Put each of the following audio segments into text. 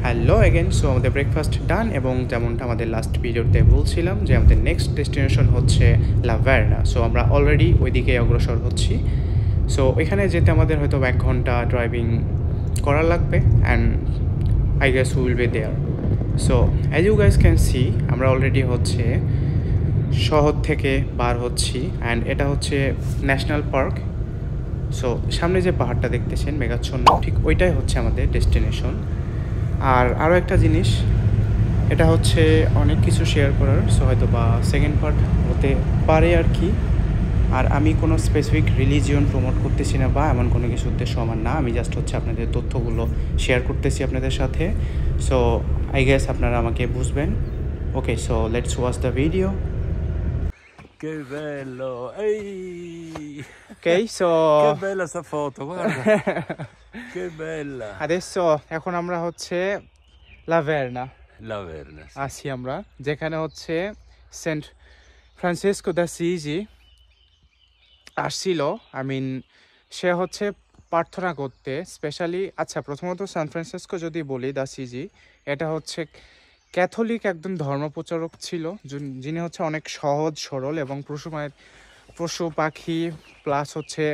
Hello again. So আমাদের breakfast ডান এবং যেমনটা আমাদের লাস্ট ভিডিওতে বলছিলাম যে আমাদের নেক্সট ডেস্টিনেশন হচ্ছে লা ভার্না। সো আমরা অলরেডি ওইদিকে অগ্রসর হচ্ছি। সো এখানে যেতে আমাদের হয়তো 1 ঘন্টা ড্রাইভিং করা লাগবে and I guess will be there. So as you guys can see আমরা অলরেডি হচ্ছে শহর থেকে বার হচ্ছি অ্যান্ড এটা হচ্ছে ন্যাশনাল পার্ক। সো সামনে যে পাহাড়টা দেখতেছেন মেঘাচ্ছন্ন, ঠিক ওইটাই হচ্ছে আমাদের ডেস্টিনেশন। আর আরও একটা জিনিস, এটা হচ্ছে অনেক কিছু শেয়ার করার, সো হয়তো বা সেকেন্ড পার্ট হতে পারে আর কি। আর আমি কোনো স্পেসিফিক রিলিজিয়ন প্রমোট করতেছি না বা এমন কোনো কিছু উদ্দেশ্য আমার না, আমি জাস্ট হচ্ছে আপনাদের তথ্যগুলো শেয়ার করতেছি আপনাদের সাথে। সো আই গেস আপনারা আমাকে বুঝবেন। Okay, so let's watch the video. Che bello! Ehi! Okay, so Che bella sta foto, guarda! Che bella! adesso এখন আমরা হচ্ছে লা ভার্না La Verna, sì. আছি আমরা, যেখানে হচ্ছে সেন্ট ফ্রান্সিসকো d'Assisi আসছিল। আই মিন সে হচ্ছে প্রার্থনা করতে স্পেশালি। আচ্ছা, প্রথমত সান ফ্রান্সিসকো যদি বলি d'Assisi, এটা হচ্ছে ক্যাথলিক একজন ধর্মপ্রচারক ছিল, যিনি হচ্ছে অনেক সহজ সরল এবং পশু পাখি প্লাস হচ্ছে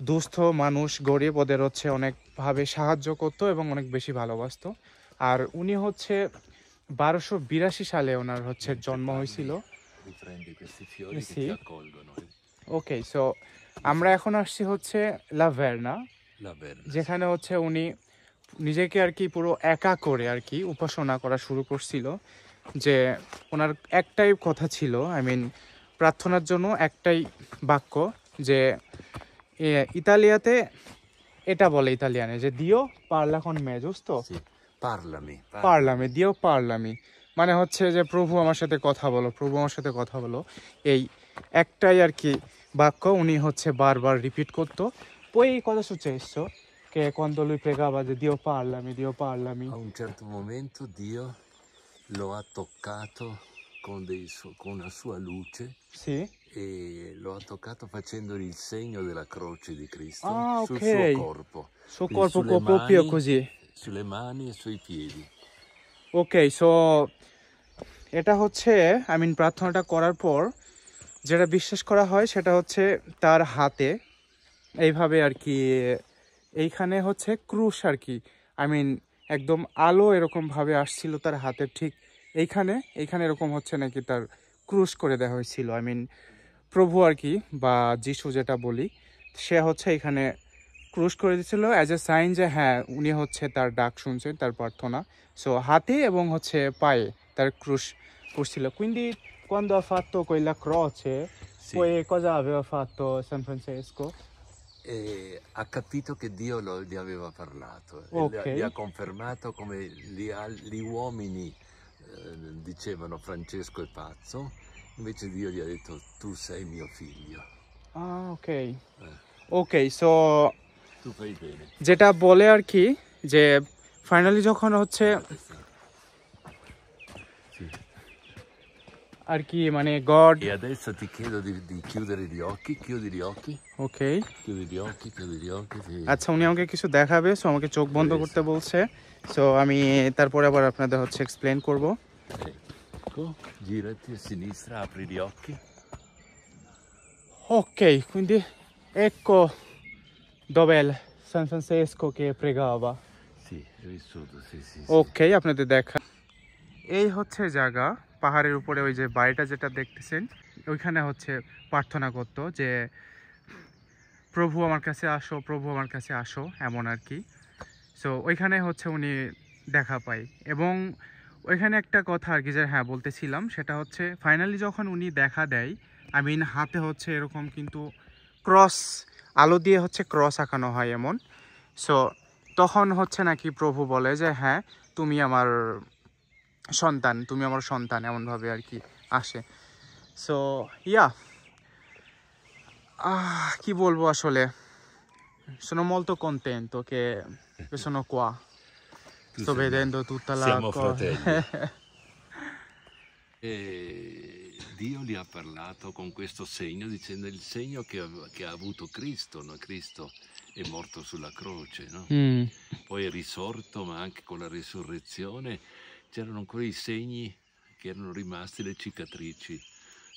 দুস্থ মানুষ গরিব ওদের হচ্ছে অনেকভাবে সাহায্য করতো এবং অনেক বেশি ভালোবাসতো। আর উনি হচ্ছে 1282 সালে ওনার হচ্ছে জন্ম হয়েছিল। Riprendi questi fiori che Sì. ti accolgono. ওকে, সো আমরা এখন আসছি হচ্ছে লা ভার্না, La Verna. যেখানে হচ্ছে উনি নিজেকে আর কি পুরো একা করে আর কি উপাসনা করা শুরু করছিল। যে ওনার একটাই কথা ছিল, আই মিন প্রার্থনার জন্য একটাই বাক্য, যে ইতালিয়াতে এটা বলে ইতালিয়ানে যে দিও পারলা con me, giusto? Sì. Parlami. পারলামি, দিও পারলামি, মানে হচ্ছে যে প্রভু আমার সাথে কথা বলো, প্রভু আমার সাথে কথা বলো। এই একটাই আর কি বাক্য উনি হচ্ছে বারবার রিপিট করতো। Poi cosa è successo? Che quando lui pregava di Dio parlami. A un certo momento Dio lo ha toccato con una sua luce Sì? e lo ha toccato facendogli il segno della croce di Cristo Ah, sul ok. suo corpo. Suo Quindi corpo sulle proprio mani- così. Sulle mani e sui piedi. Okay, so এটা হচ্ছে I mean প্রার্থনাটা করার পর যেটা বিশ্বাস করা হয় সেটা হচ্ছে তার হাতে এইভাবে আর কি, এইখানে হচ্ছে ক্রুশ আর কি, আই মিন একদম আলো এরকমভাবে আসছিল তার হাতের ঠিক এইখানে এরকম হচ্ছে নাকি তার ক্রুশ করে দেওয়া হয়েছিল। আই মিন প্রভু আর কি বা যিশু যেটা বলি, সে হচ্ছে এখানে ক্রুশ করে দিয়েছিল অ্যাজ এ সাইন যে হ্যাঁ উনি হচ্ছে তার ডাক শুনছেন, তার প্রার্থনা। সো হাতে এবং হচ্ছে পায়ে তার ক্রুশ করছিল। Quindi quando ha fatto quella croce, Sì. poi cosa aveva fatto San Francesco? E ha capito che Dio gli aveva parlato e Ok. gli ha confermato come gli uomini dicevano Francesco è pazzo, invece Dio gli ha detto tu sei mio figlio. Ah, ok. ওকে, so Tu fai bene. যেটা বলে আর কি যে finally যখন হচ্ছে Sì. আর কি মানে god. E adesso ti chiedo di chiudere gli occhi, chiudi gli occhi, ওকে, chiudi gli occhi, chiudi gli occhi. Sì. আচ্ছা উনি আমাকে কিছু দেখাবে, সো আমাকে চোখ বন্ধ করতে বলছে। সো আমি তারপরে আবার আপনাদের হচ্ছে এক্সপ্লেন করব। Ecco, girati a sinistra, apri gli occhi. Ok, quindi ecco dov'è San Francesco che pregava. Sì, è vissuto, sì, sì. ওকে, আপনাদের দেখা এই হচ্ছে জায়গা, পাহাড়ের উপরে ওই যে বাড়িটা যেটা দেখতেছেন ওইখানে হচ্ছে প্রার্থনা করতো যে প্রভু আমার কাছে আসো, প্রভু আমার কাছে আসো, এমন আর কি। সো ওইখানে হচ্ছে উনি দেখা পায় এবং ওইখানে একটা কথা আর কি যে হ্যাঁ বলতেছিলাম, সেটা হচ্ছে ফাইনালি যখন উনি দেখা দেয়, আই মিন হাতে হচ্ছে এরকম কিন্তু ক্রস, আলো দিয়ে হচ্ছে ক্রস আঁকানো হয় এমন। সো তখন হচ্ছে নাকি প্রভু বলে যে হ্যাঁ তুমি আমার সন্তান, তুমি আমার সন্তান, এমনভাবে আর কি আসে। সো ইয়া কি বলবো আসলে, sono molto contento che sono qua. Sto vedendo tutta la Siamo cosa. fratelli. E Dio gli ha parlato con questo segno dicendo il segno che ha avuto Cristo, no? Cristo è morto sulla croce, no? Mm. Poi è risorto, ma anche con la risurrezione c'erano ancora i segni che erano rimasti, le cicatrici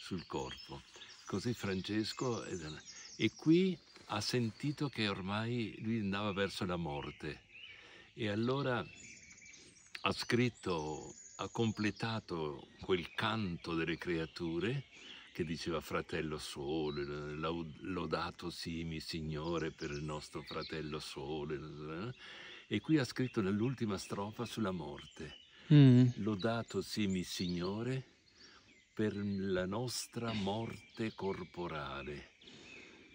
sul corpo. Così Francesco, e qui ha sentito che ormai lui andava verso la morte e allora ha scritto, ha completato quel canto delle creature che diceva fratello sole, lodato simi Signore per il nostro fratello sole, e qui ha scritto nell'ultima strofa sulla morte. Lodato simi Signore per la nostra morte corporale,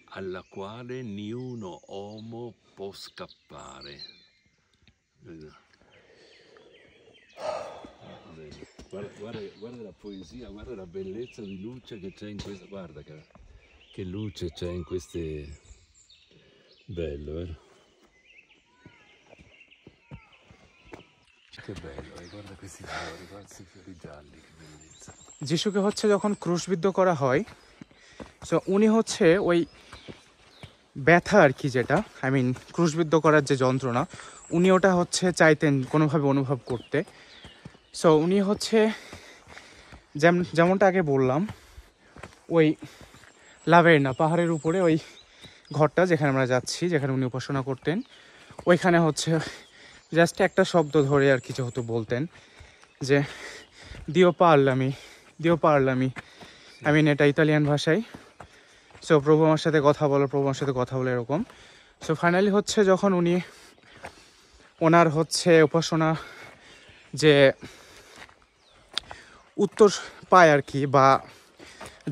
alla quale niuno uomo può scappare. Guarda la poesia, guarda la bellezza di luce che c'è in questa, guarda che luce c'è in queste, bello, vero? Che bello, guarda questi fiori gialli, che bellezza. যিশুকে হচ্ছে যখন ক্রুশবিদ্ধ করা হয়, so উনি হচ্ছে ওই ব্যথা আর কি, যেটা আই মিন ক্রুশবিদ্ধ করার যে যন্ত্রণা, উনি ওটা হচ্ছে চাইতেন কোনোভাবে অনুভব করতে। সো উনি হচ্ছে যেমনটা আগে বললাম, ওই লাভেরনা পাহাড়ের উপরে ওই ঘরটা যেখানে আমরা যাচ্ছি, যেখানে উনি উপাসনা করতেন, ওইখানে হচ্ছে জাস্ট একটা শব্দ ধরে আর কি যেহেতু বলতেন যে দিও পারলামি, আই মিন এটা ইতালিয়ান ভাষায়। সো প্রভু আমার সাথে কথা বলো, প্রভু আমার সাথে কথা বলো, এরকম। সো ফাইনালি হচ্ছে যখন উনি ওনার হচ্ছে উপাসনা যে উত্তর পায় আর কি, বা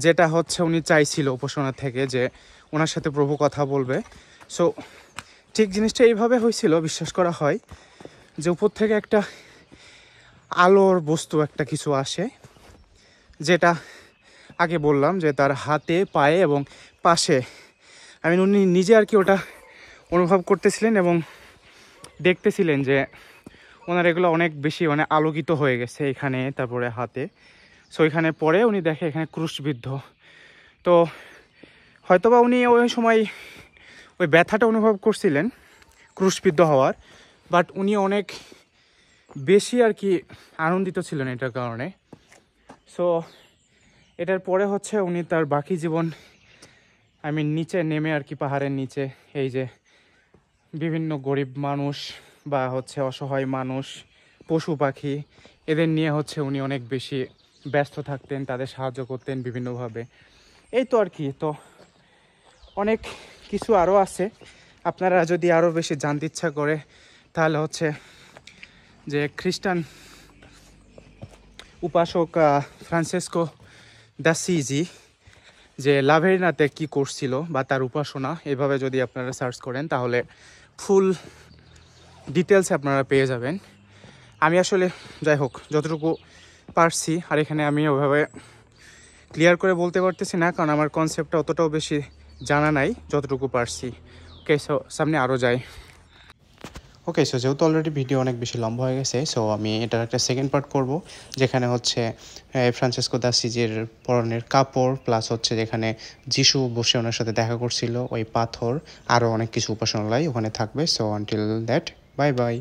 যেটা হচ্ছে উনি চাইছিল উপাসনা থেকে যে ওনার সাথে প্রভু কথা বলবে, সো ঠিক জিনিসটা এইভাবে হয়েছিল। বিশ্বাস করা হয় যে উপর থেকে একটা আলোর বস্তু একটা কিছু আসে, যেটা আগে বললাম যে তার হাতে, পায়ে এবং পাশে, আই মিন উনি নিজে আর কি ওটা অনুভব করতেছিলেন এবং দেখতেছিলেন যে ওনার এগুলো অনেক বেশি মানে আলোকিত হয়ে গেছে এখানে, তারপরে হাতে। সো এখানে পরে উনি দেখে এখানে ক্রুশবিদ্ধ। তো হয়তোবা উনি ওই সময় ওই ব্যথাটা অনুভব করছিলেন ক্রুশবিদ্ধ হওয়ার, বাট উনি অনেক বেশি আর কি আনন্দিত ছিলেন এটার কারণে। সো এটার পরে হচ্ছে উনি তার বাকি জীবন আই মিন নিচে নেমে আর কি, পাহাড়ের নিচে এই যে বিভিন্ন গরিব মানুষ বা হচ্ছে অসহায় মানুষ, পশু পাখি, এদের নিয়ে হচ্ছে উনি অনেক বেশি ব্যস্ত থাকতেন, তাদের সাহায্য করতেন বিভিন্নভাবে। এই তো আর কি। তো অনেক কিছু আরও আছে, আপনারা যদি আরও বেশি জানতে ইচ্ছা করে তাহলে হচ্ছে যে খ্রিস্টান উপাসক ফ্রান্সেসকো দাসিজি যে লাভেরিনাতে কি করছিল বা তার উপাসনা, এভাবে যদি আপনারা সার্চ করেন তাহলে ফুল ডিটেলস আপনারা পেয়ে যাবেন। আমি আসলে যাই হোক যতটুকু পারছি, আর এখানে আমি ওইভাবে ক্লিয়ার করে বলতে পারতেছি না কারণ আমার কনসেপ্টটা অতটাও বেশি জানা নাই, যতটুকু পারছি। ওকে, সো সামনে আরও যাই। ওকে, সো যেহেতু অলরেডি ভিডিও অনেক বেশি লম্বা হয়ে গেছে, সো আমি এটার একটা সেকেন্ড পার্ট করব, যেখানে হচ্ছে ফ্রান্সেসকো দাসিজির পরনের কাপড় প্লাস হচ্ছে যেখানে যিশু বসে ওনার সাথে দেখা করছিল, ওই পাথর, আরও অনেক কিছু উপাসনালয় ওখানে থাকবে। So until that, bye bye.